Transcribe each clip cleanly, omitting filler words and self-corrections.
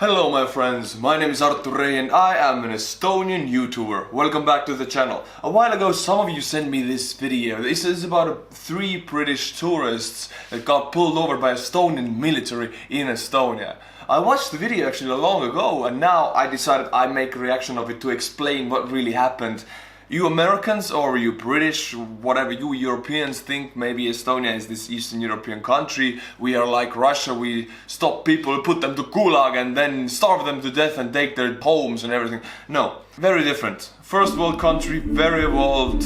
Hello my friends, my name is Artur and I am an Estonian YouTuber. Welcome back to the channel. A while ago some of you sent me this video. This is about 3 British tourists that got pulled over by Estonian military in Estonia. I watched the video actually long ago and now I decided I'd make a reaction of it to explain what really happened. You Americans or you British, whatever you Europeans think maybe Estonia is this Eastern European country, we are like Russia, we stop people, put them to gulag and then starve them to death and take their homes and everything. No, very different. First world country, very evolved.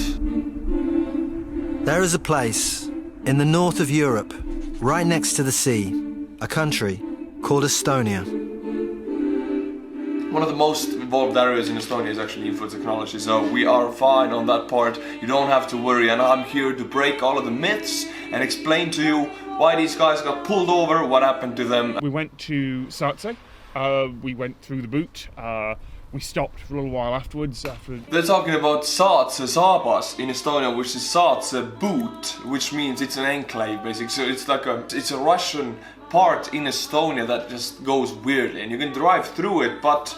There is a place in the north of Europe, right next to the sea, a country called Estonia. One of the most evolved areas in Estonia is actually info technology, so we are fine on that part. You don't have to worry, and I'm here to break all of the myths and explain to you why these guys got pulled over, what happened to them. We went to Saatse, we went through the boot, we stopped for a little while afterwards. They're talking about Saatse Saabas in Estonia, which is Saatse boot, which means it's an enclave basically. So it's like it's a Russian part in Estonia that just goes weirdly, and you can drive through it, but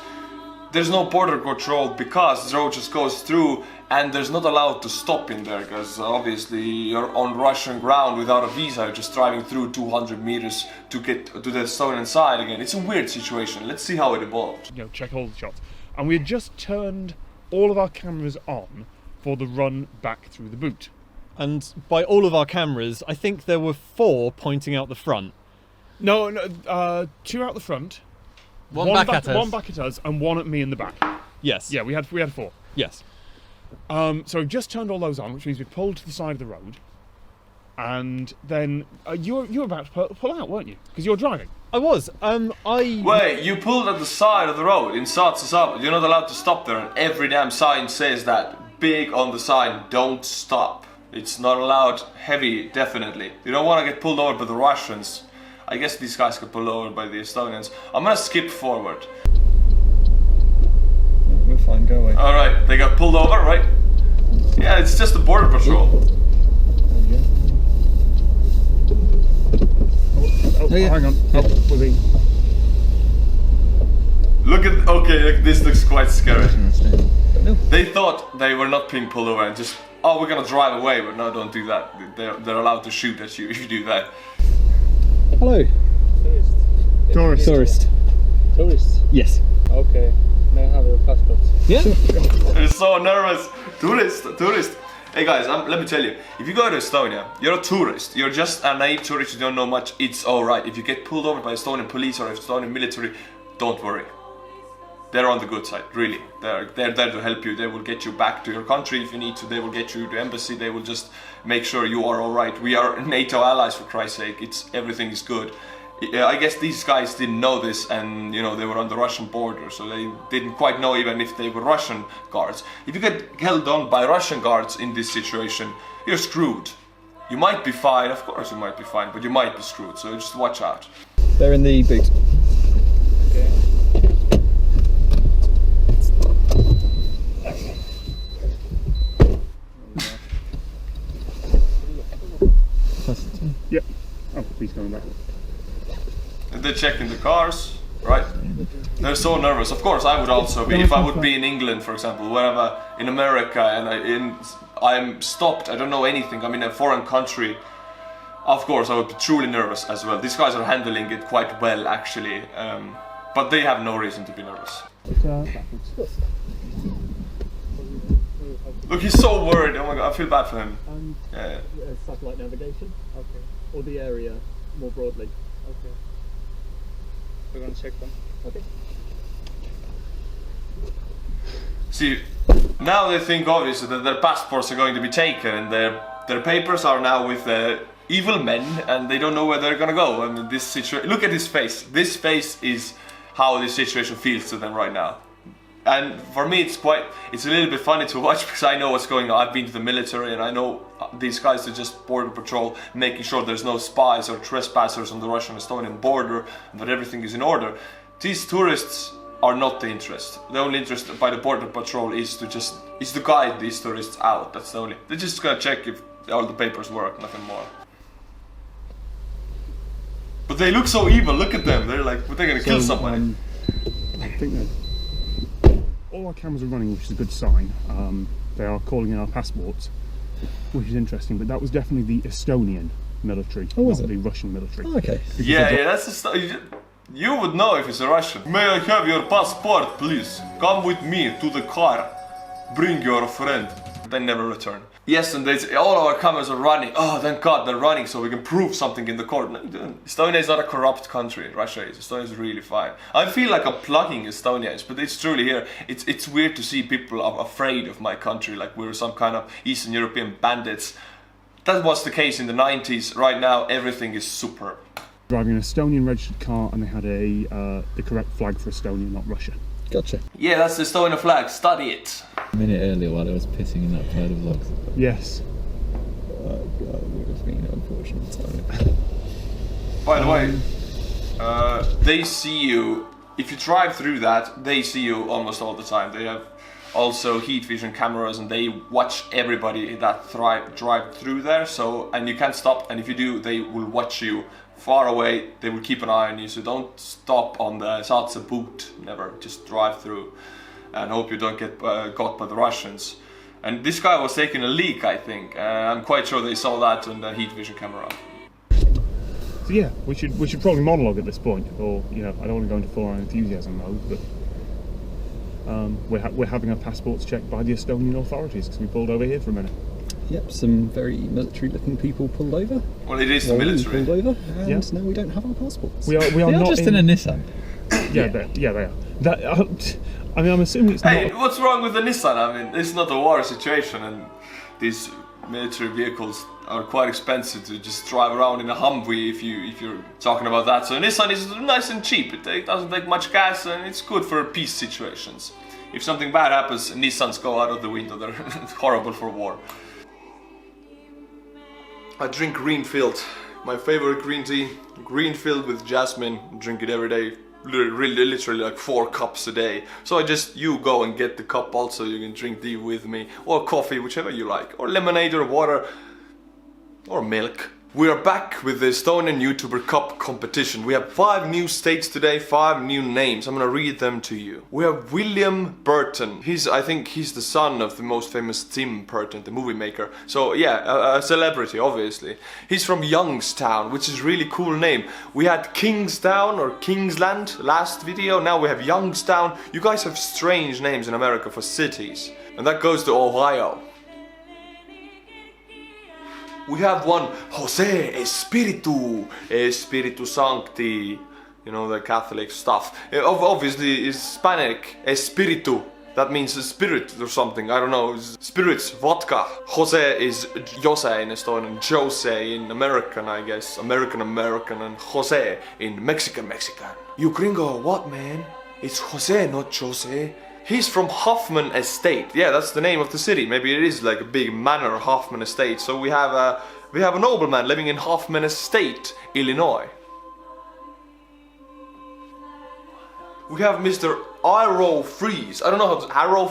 there's no border control because the road just goes through and there's not allowed to stop in there because obviously you're on Russian ground without a visa. You're just driving through 200 meters to get to the Estonian side again. It's a weird situation. Let's see how it evolved. You know, check all the shots. And we had just turned all of our cameras on for the run back through the boot. And by all of our cameras, I think there were 4 pointing out the front. No, 2 out the front. One back at us. One back at us and 1 at me in the back. Yes. Yeah, we had 4. Yes. So we've just turned all those on, which means we pulled to the side of the road. And then you were about to pull out, weren't you? Because you were driving. I was. Wait, you pulled at the side of the road in Saatse Saabas. You're not allowed to stop there, and every damn sign says that. Big on the sign, don't stop. It's not allowed, heavy, definitely. You don't want to get pulled over by the Russians. I guess these guys got pulled over by the Estonians. I'm gonna skip forward. We're fine, go away. Alright, they got pulled over, right? Yeah, it's just the border patrol. Hang on. Look at, okay, this looks quite scary. They thought they were not being pulled over and just, oh, we're gonna drive away, but no, don't do that. They're allowed to shoot at you if you do that. Hello. Tourist. Tourists? Yes. Okay. May I have your passports? Yeah. They're so nervous. Tourist. Hey guys, let me tell you, if you go to Estonia, you're a tourist. You're just a naive tourist, you don't know much, it's alright. If you get pulled over by Estonian police or Estonian military, don't worry. They're on the good side, really. They're there to help you. They will get you back to your country if you need to. They will get you to the embassy. They will just make sure you are alright. We are NATO allies, for Christ's sake. Everything is good. I guess these guys didn't know this, and you know they were on the Russian border, so they didn't quite know even if they were Russian guards. If you get held on by Russian guards in this situation, you're screwed. You might be fine, of course you might be fine, but you might be screwed, so just watch out. They're in the boot. Okay. Yeah. Oh, he's coming back. And they're checking the cars, right? They're so nervous. Of course, I would also be. If I would be in England, for example, wherever, in America, and I'm stopped, I don't know anything, I'm in a foreign country, of course I would be truly nervous as well. These guys are handling it quite well, actually, but they have no reason to be nervous. Look, he's so worried. Oh my god, I feel bad for him. Yeah. Satellite navigation. Okay. Or the area more broadly. Okay. We're gonna check them. Okay. See, now they think obviously that their passports are going to be taken and their papers are now with evil men and they don't know where they're gonna go. I mean, this situation. Look at his face. This face is how this situation feels to them right now. And for me, it's a little bit funny to watch because I know what's going on. I've been to the military and I know these guys are just border patrol, making sure there's no spies or trespassers on the Russian-Estonian border, and that everything is in order. These tourists are not the interest. The only interest by the border patrol is to guide these tourists out. That's the only. They're just gonna check if all the papers work, nothing more. But they look so evil. Look at them. They're like, they're gonna kill somebody. think that all our cameras are running, which is a good sign. They are calling in our passports, which is interesting. But that was definitely the Estonian military, not the Russian military. Oh, okay. Yeah, that's you would know if it's a Russian. May I have your passport, please? Come with me to the car. Bring your friend. They never return. Yes, and all our cameras are running. Oh, thank God they're running so we can prove something in the court. No, Estonia is not a corrupt country. Russia is. Estonia is really fine. I feel like I'm plugging Estonia, but it's truly here. It's weird to see people are afraid of my country, like we're some kind of Eastern European bandits. That was the case in the 90s. Right now, everything is superb. Driving an Estonian registered car, and they had the correct flag for Estonia, not Russia. Gotcha. Yeah, that's the Estonian flag. Study it. A minute earlier while I was pissing in that pile of logs. Yes. Oh God, it would have been an unfortunate time. By the way, they see you, if you drive through that, they see you almost all the time. They have also heat vision cameras and they watch everybody that drive through there, so, and you can't stop, and if you do, they will watch you far away. They will keep an eye on you, so don't stop on the Saatse boot, never, just drive through and hope you don't get got by the Russians. And this guy was taking a leak, I think. I'm quite sure they saw that on the heat vision camera. So yeah, we should probably monologue at this point, or I don't want to go into full-on enthusiasm mode, but we're having our passports checked by the Estonian authorities because we pulled over here for a minute. Yep, some very military-looking people pulled over. Well, it is the military. Pulled over, and now we don't have our passports. We are they are not just in a Nissan. Yeah, they are. I mean, I'm assuming it's Hey, not. what's wrong with the Nissan? I mean, it's not a war situation, and these military vehicles are quite expensive to just drive around in a Humvee if you're talking about that. So Nissan is nice and cheap. It doesn't take much gas, and it's good for peace situations. If something bad happens, Nissans go out of the window. They're horrible for war. I drink Greenfield, my favorite green tea. Greenfield with jasmine. Drink it every day. Literally like 4 cups a day. So you go and get the cup also. You can drink tea with me, or coffee, whichever you like, or lemonade, or water, or milk. We are back with the Estonian Youtuber Cup competition. We have 5 new states today, 5 new names. I'm gonna read them to you. We have William Burton. I think he's the son of the most famous Tim Burton, the movie maker. So yeah, a celebrity, obviously. He's from Youngstown, which is a really cool name. We had Kingstown or Kingsland last video. Now we have Youngstown. You guys have strange names in America for cities. And that goes to Ohio. We have one, Jose Espiritu, Espiritu Sancti, the Catholic stuff. Obviously, it's Hispanic, Espiritu, that means a spirit or something, I don't know, spirits, vodka. Jose is Jose in Estonian, Jose in American, I guess, American, and Jose in Mexican. You gringo, what man? It's Jose, not Jose. He's from Hoffman Estate. Yeah, that's the name of the city. Maybe it is like a big manor, Hoffman Estate. So we have a nobleman living in Hoffman Estate, Illinois. We have Mr. Arrow Freeze. I don't know how to Arrow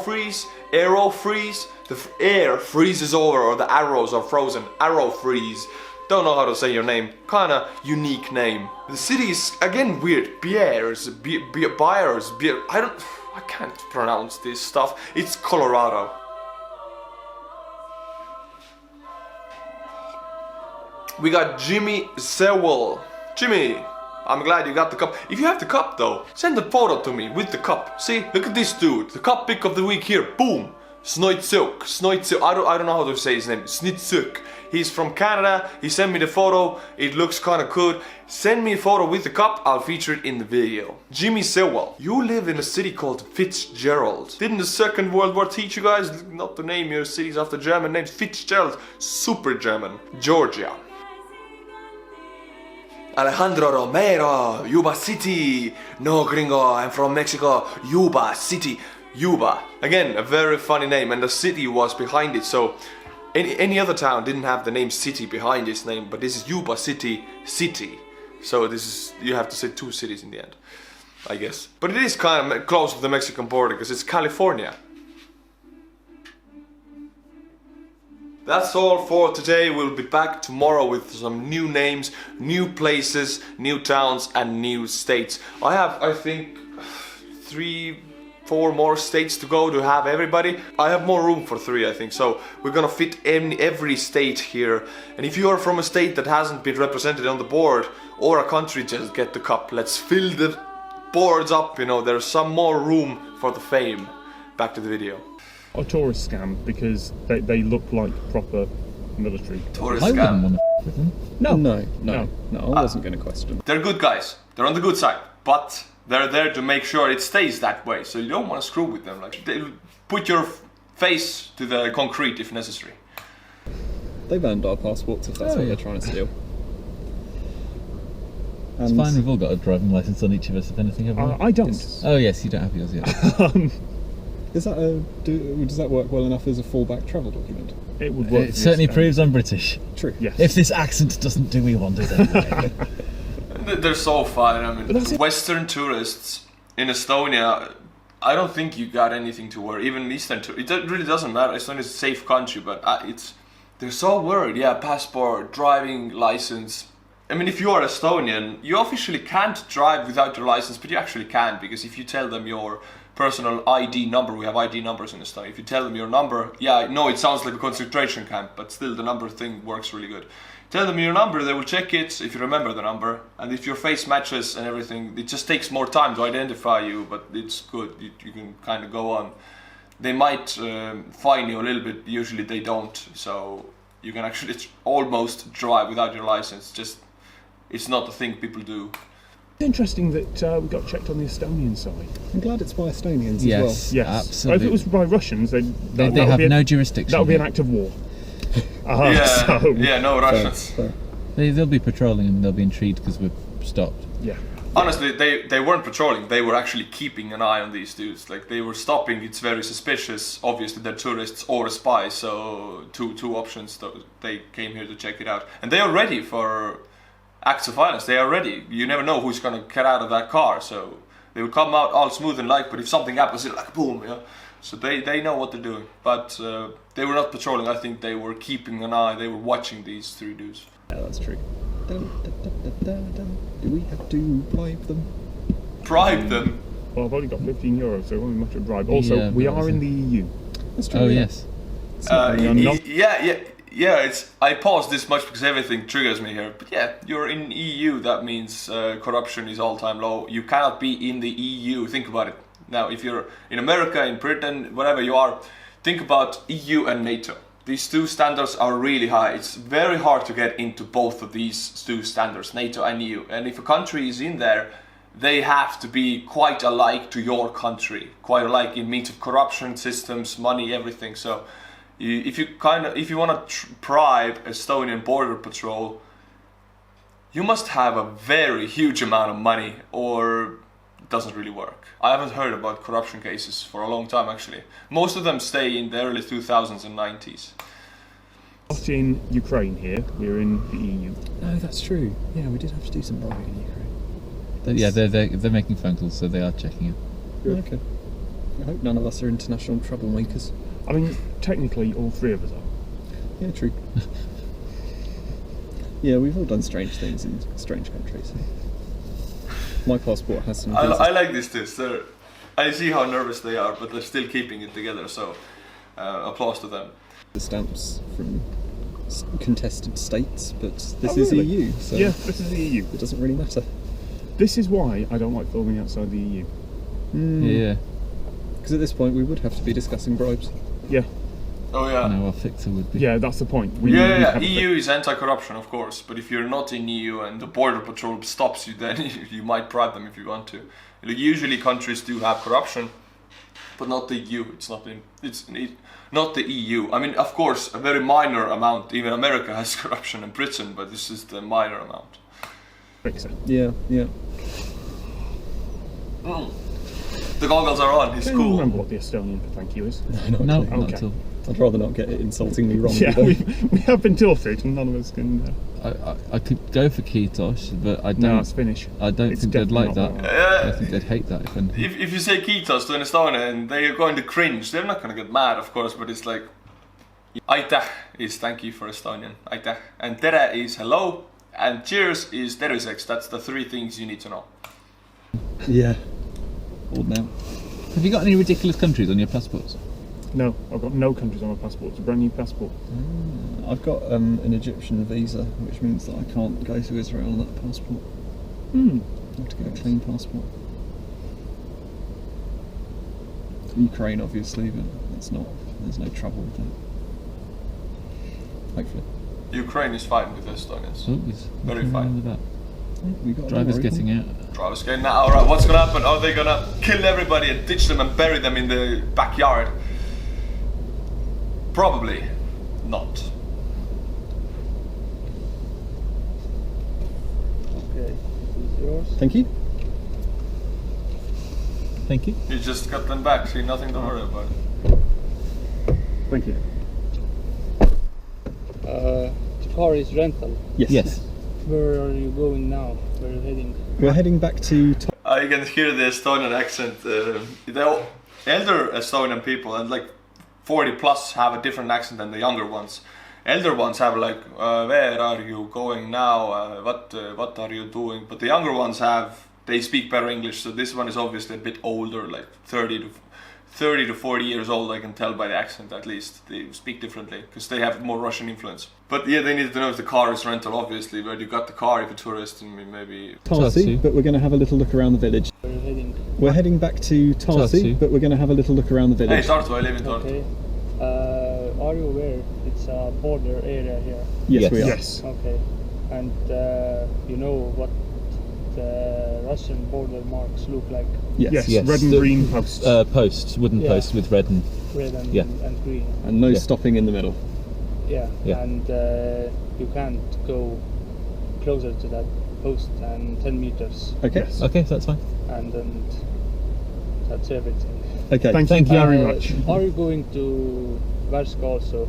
Freeze. The air freezes over, or the arrows are frozen. Arrow Freeze. Don't know how to say your name. Kinda unique name. The city is again weird. Buyers. I can't pronounce this stuff. It's Colorado. We got Jimmy Sewell. Jimmy, I'm glad you got the cup. If you have the cup though, send a photo to me with the cup. See, look at this dude. The cup pick of the week here. Boom. Snoitsuk. I don't know how to say his name. Snitsuk. He's from Canada. He sent me the photo. It looks kind of good. Send me a photo with the cup. I'll feature it in the video. Jimmy Sewell. You live in a city called Fitzgerald. Didn't the Second World War teach you guys not to name your cities after German names? Fitzgerald. Super German. Georgia. Alejandro Romero. Yuba City. No, gringo. I'm from Mexico. Yuba City. Yuba. Again, a very funny name, and the city was behind it, so any other town didn't have the name city behind its name, but this is Yuba City. So this is, you have to say 2 cities in the end, I guess. But it is kind of close to the Mexican border because it's California. That's all for today. We'll be back tomorrow with some new names, new places, new towns, and new states. I have, I think, 4 more states to go to have everybody. I have more room for 3, I think, so we're gonna fit in every state here. And if you are from a state that hasn't been represented on the board, or a country, just get the cup. Let's fill the boards up, you know, there's some more room for the fame. Back to the video. A tourist scam because they look like proper military. Tourist I wouldn't scam. want to with them. No, I wasn't going to question. They're good guys. They're on the good side, but they're there to make sure it stays that way. So you don't want to screw with them. Like, they put your face to the concrete if necessary. They've earned our passports if that's what they're trying to steal. It's fine, we've all got a driving licence on each of us, if anything, haven't we? I don't. Yes. Oh yes, you don't have yours yet. Is that does that work well enough as a fallback travel document? It would work. It certainly proves I'm British. True. Yes. If this accent doesn't do me wonders anyway. They're so fine. I mean, Western tourists in Estonia, I don't think you got anything to worry. Even Eastern tourists, it really doesn't matter. Estonia is a safe country, but they're so worried. Yeah, passport, driving license. I mean, if you are Estonian, you officially can't drive without your license, but you actually can, because if you tell them your personal ID number, we have ID numbers in Estonia, if you tell them your number, yeah, I know it sounds like a concentration camp, but still the number thing works really good. Tell them your number, they will check it, if you remember the number, and if your face matches and everything, it just takes more time to identify you, but it's good, you can kind of go on. They might fine you a little bit, usually they don't, so you can actually almost drive without your license, just it's not a thing people do. It's interesting that we got checked on the Estonian side. I'm glad it's by Estonians Yes, as Yes. absolutely. If it was by Russians, They have no jurisdiction. That would be an act of war. Yeah, no well. Russians. Fair. They'll be patrolling and they'll be intrigued because we've stopped. Yeah. Honestly, they weren't patrolling, they were actually keeping an eye on these dudes. Like, they were stopping, it's very suspicious. Obviously, they're tourists or spies, so two options. They came here to check it out. And they are ready for acts of violence, they are ready. You never know who's gonna get out of that car, so they will come out all smooth and light, but if something happens, it's like boom, yeah. So they know what they're doing. But they were not patrolling, I think they were keeping an eye, they were watching these 3 dudes. Yeah, that's true. Do we have to bribe them? Bribe them? Well, I've only got 15 euros, so it won't be much of a drive. Also, we are in the EU. That's true. Oh yeah. yes. Yeah, I paused this much because everything triggers me here. But yeah, you're in EU, that means corruption is all-time low. You cannot be in the EU, think about it. Now, if you're in America, in Britain, whatever you are, think about EU and NATO. These 2 standards are really high. It's very hard to get into both of these 2 standards, NATO and EU. And if a country is in there, they have to be quite alike to your country. Quite alike in means of corruption, systems, money, everything. So if you want to bribe Estonian border patrol, you must have a very huge amount of money, or it doesn't really work. I haven't heard about corruption cases for a long time, actually. Most of them stay in the early 2000s and 90s. Not in Ukraine here, we're in the EU. No, that's true. Yeah, we did have to do some bribing in Ukraine. Yeah, they're making phone calls, so they are checking it. Okay. I hope none of us are international troublemakers. I mean, technically, all 3 of us are. Yeah, true. Yeah, we've all done strange things in strange countries. My passport has some. I like this too. I see how nervous they are, but they're still keeping it together. So, applause to them. The stamps from contested states, but this Oh, is really? EU, so Yeah, this is the EU. it doesn't really matter. This is why I don't like filming outside the EU. Yeah. Because at this point we would have to be discussing bribes. Yeah, Oh yeah. No, our fixer would be. yeah, that's the point. We Yeah, have to- EU is anti-corruption, of course, but if you're not in EU and the border patrol stops you, then you might bribe them if you want to. Usually countries do have corruption, but not the EU. It's not the EU. I mean, of course, a very minor amount. Even America has corruption and Britain, but this is the minor amount. fix it. Yeah, yeah. The goggles are on. It's Do you cool. remember what the Estonian for thank you is? No, No, okay. not at all. I'd rather not get it insultingly wrong. Yeah, either. we have been taught it, and none of us can. I could go for Kitos, but I No, don't. it's Finnish. I don't It's think they'd like definitely that. not I think they'd hate that. If you say kiitos to an Estonian, they are going to cringe. They're not going to get mad, of course, but it's like aitäh is thank you for Estonian. Aitäh. And tere is hello. And cheers is terviseks. That's the 3 things you need to know. Yeah. Old now. Have you got any ridiculous countries on your passports? No, I've got no countries on my passport. It's a brand new passport. I've got an Egyptian visa, which means that I can't go to Israel on that passport. Hmm. I have to get a clean passport. Ukraine, obviously, but that's not. There's no trouble with that. Hopefully. Ukraine is fine with Estonians. Oh, there's Very nothing fine. wrong with that. We got Drivers getting out. Drivers getting out. Alright, what's gonna happen? Are they gonna kill everybody and ditch them and bury them in the backyard? Probably not. Okay, this is yours. Thank you. Thank you. You just got them back, see, nothing to worry about. Thank you. The car is rental. Yes. Where are you going now? Where are you heading? We're heading back to. You can hear the Estonian accent. The elder Estonian people, and like 40 plus, have a different accent than the younger ones. Elder ones have like, where are you going now? What are you doing? But the younger ones they speak better English. So this one is obviously a bit older, like 30 to 40 years old. I can tell by the accent at least. They speak differently because they have more Russian influence. But yeah, they need to know if the car is rental, obviously. Where you got the car if you're a tourist, and maybe. Tartu, but we're going to have a little look around the village. Where are you heading? We're heading back to Tartu, but we're going to have a little look around the Hey, village. Tartu, I live in Tartu. Okay. Are you aware it's a border area here? Yes, we are. Yes. Okay. And you know what the Russian border marks look like? Yes. Yes. Red and The- green posts. Posts, wooden Yeah. posts with red and Red and, Yeah. and green. And no Yeah. stopping in the middle. Yeah. Yeah. And you can't go closer to that post than 10 meters. Okay. Yes. okay, that's fine. And then that's everything. Okay. Thank Thank you you. very much. Are you going to Värska also?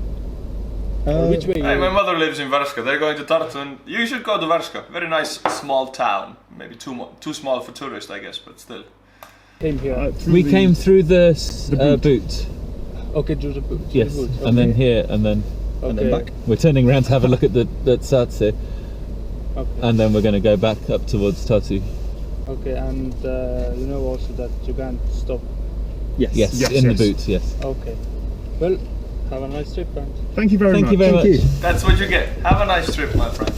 Uh, Or which way? Hey, you- my mother lives in Värska. They're going to Tartu, and you should go to Värska. Very nice small town. Maybe too small for tourists, I guess, but still. Came here. Through We the- came through the boot. boot. Okay, to the boot. Yes, To the boot. and then okay. here, and then and then Okay. back. we're turning around to have a look at the Tsatse, Okay. and then we're going to go back up towards Tartu. Okay, and you know also that you can't stop. Yes. Yes, Yes, in yes. the boot. Yes. Okay. Well, have a nice trip, and Thank you very Thank much. you very much. Thank you. That's what you get. Have a nice trip, my friend.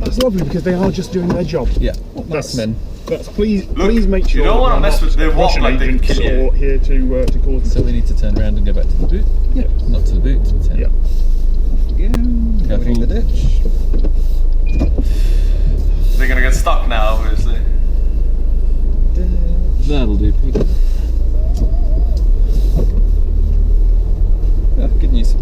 That's lovely because they are just doing their job. Yeah. What nice men. Please make sure. you don't wanna they're mess not with- they walk Russian like they agents kill you. or here to cause. So we need to turn around and go back to the boot. Yeah. Not to the boot. To the tent. Yeah. Yeah. Avoiding the ditch. They're gonna get stuck now, obviously. That'll do, Pete. Yeah, good news.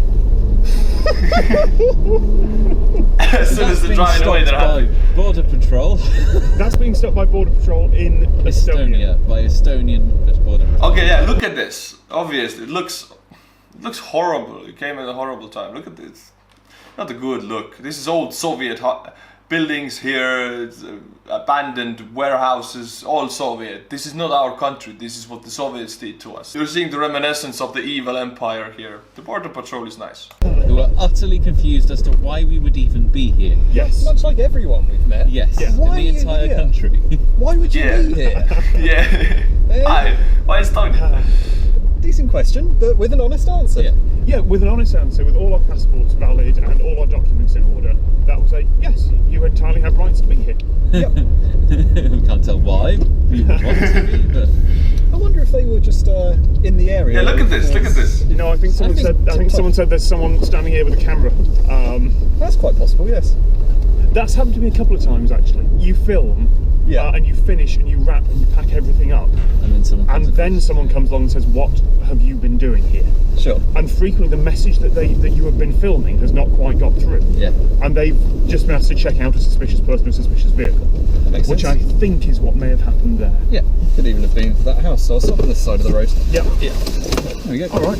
As soon as they're driving away, they're happy. Border Patrol. That's being stopped by Border Patrol in Estonia. Estonia, by Estonian Border Patrol. Okay, yeah, look at this. Obviously, it looks horrible. It came at a horrible time. Look at this. Not a good look. This is old Soviet buildings here, it's, abandoned warehouses, all Soviet. This is not our country. This is what the Soviets did to us. You're seeing the reminiscence of the evil empire here. The Border Patrol is nice. Who are utterly confused as to why we would even be here. Yes. Much like everyone we've met. Yes, Yeah. Why in are the you entire here? country. Why would you Yeah. be here? Yeah. Why Estonia? Decent question, but with an honest answer. Yeah. Yeah, with an honest answer, with all our passports valid and all our documents in order, that was a yes. You entirely have rights to be here. Yep. We can't tell why we would want to be, but I wonder if they were just in the area. Yeah, look at this. Look at this. No, I think someone said. I think someone said there's someone standing here with a camera. That's quite possible. Yes. That's happened to me a couple of times actually. You film, Yeah. and you finish and you wrap and you pack everything up, and then someone and comes then someone comes along and says, "What have you been doing here?" Sure. And frequently the message that you have been filming has not quite got through. Yeah. And they've just been asked to check out a suspicious person or a suspicious vehicle, That makes which sense. I think is what may have happened there. Yeah. Could even have been for that house. So I'll stop on this side of the road. Yeah. There we go. All right.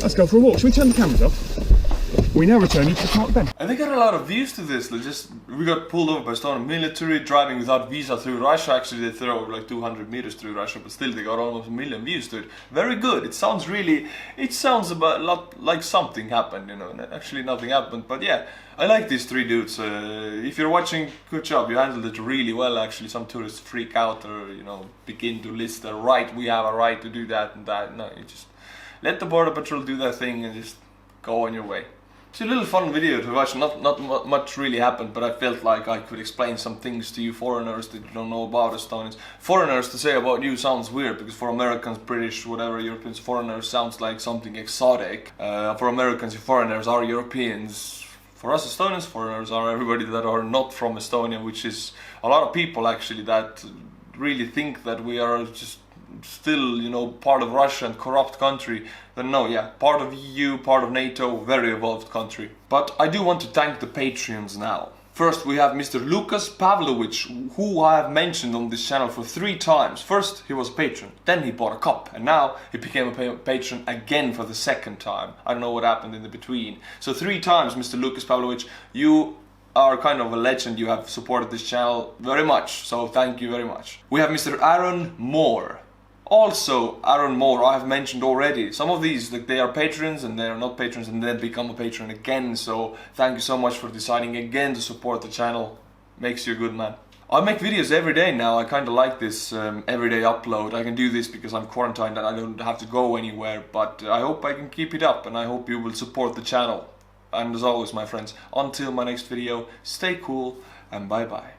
Let's go for a walk. Shall we turn the cameras off? We now return you to Park Ben. And they got a lot of views to this. We got pulled over by Estonian military, driving without visa through Russia. Actually, they threw like 200 meters through Russia, but still they got almost 1 million views to it. Very good. It sounds about a lot like something happened, you know. Actually, nothing happened, but yeah, I like these 3 dudes. If you're watching, good job. You handled it really well. Actually, some tourists freak out or begin to list the right. We have a right to do that and that. No, you just let the border patrol do their thing and just go on your way. It's a little fun video to watch. Not much really happened, but I felt like I could explain some things to you foreigners that you don't know about Estonians. Foreigners to say about you sounds weird, because for Americans, British, whatever, Europeans, foreigners sounds like something exotic. For Americans, foreigners are Europeans. For us Estonians, foreigners are everybody that are not from Estonia, which is a lot of people actually that really think that we are just still, part of Russia and corrupt country. Then no, yeah, part of EU, part of NATO, very evolved country. But I do want to thank the Patreons now. First we have Mr. Lucas Pavlovich, who I have mentioned on this channel for 3 times. First he was a patron, then he bought a cup, and now he became a patron again for the 2nd time. I don't know what happened in the between. So 3 times, Mr. Lucas Pavlovich, you are kind of a legend. You have supported this channel very much, so thank you very much. We have Mr. Aaron Moore. Also, Aaron Moore, I have mentioned already. Some of these, they are patrons and they are not patrons and then become a patron again. So thank you so much for deciding again to support the channel. Makes you a good man. I make videos every day now. I kind of like this everyday upload. I can do this because I'm quarantined and I don't have to go anywhere. But I hope I can keep it up, and I hope you will support the channel. And as always, my friends, until my next video, stay cool and bye bye.